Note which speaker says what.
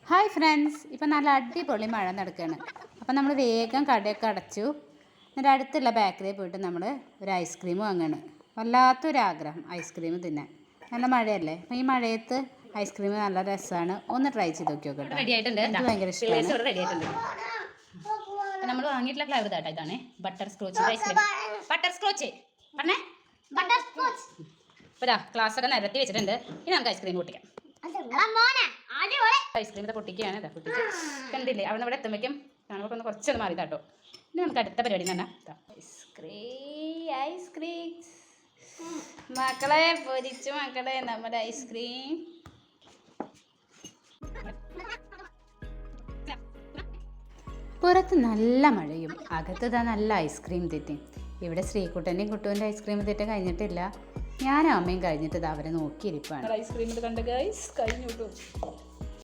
Speaker 1: Hi friends, ഇപ്പം നല്ല അടിപൊളി മഴ നടക്കുകയാണ്. അപ്പം നമ്മൾ വേഗം കടയൊക്കെ അടച്ചു. എന്നിട്ട് അടുത്തുള്ള ബേക്കറിയിൽ പോയിട്ട് നമ്മൾ ഒരു ഐസ്ക്രീം വാങ്ങുകയാണ്. വല്ലാത്തൊരാഗ്രഹം ഐസ്ക്രീം തിന്നാൻ. നല്ല മഴയല്ലേ, അപ്പം ഈ മഴയത്ത് ഐസ്ക്രീം നല്ല രസമാണ്. ഒന്ന് ട്രൈ ചെയ്ത് നോക്കി നോക്കട്ടെ.
Speaker 2: റെഡി ആയിട്ടുണ്ട്.
Speaker 1: എനിക്ക് ഭയങ്കര ഇഷ്ടമാണ്.
Speaker 2: റെഡി ആയിട്ടുണ്ട്. നമ്മൾ വാങ്ങിയിട്ടുള്ള ഫ്ലേവർ ഇതാട്ടോ. ഇതാണ് butter scotch ice cream. Butter scotch പറഞ്ഞേ,
Speaker 3: ബട്ടർ സ്കോച്ച്.
Speaker 2: അപ്പോൾ ഇതാ ക്ലാസ്സൊക്കെ നിരത്തി വെച്ചിട്ടുണ്ട്. ഇനി നമുക്ക് ഐസ്ക്രീം പൊട്ടിക്കാം. ഐസ്ക്രീം ഇത് പൊട്ടിക്കുകയാണ്. ഇതാ പൊട്ടിച്ച് കണ്ടില്ലേ. അവിടെ ഇവിടെ എത്തുമ്പോഴേക്കും കാണുമ്പോൾ ഒന്ന് കുറച്ചൊന്ന് മാറി കേട്ടോ. ഇനി നമുക്ക് അടുത്ത പരിപാടി എന്ന് പറഞ്ഞാൽ ഐസ്ക്രീം മക്കളെ പൊരിച്ചു. മക്കളെ നമ്മുടെ ഐസ്ക്രീം
Speaker 1: പുറത്ത് നല്ല മഴയും അകത്ത് ഇതാ നല്ല ഐസ്ക്രീം തെറ്റും. ഇവിടെ ശ്രീകുട്ടൻ്റെയും കുട്ടുവിൻ്റെ ഐസ്ക്രീം തെറ്റും കഴിഞ്ഞിട്ടില്ല. ഞാനും അമ്മയും കഴിഞ്ഞിട്ട് ഇത് അവരെ നോക്കിയിരിപ്പാണ്.
Speaker 2: ഐസ്ക്രീം ഇത് കണ്ട ഗൈസ് കഴിഞ്ഞു.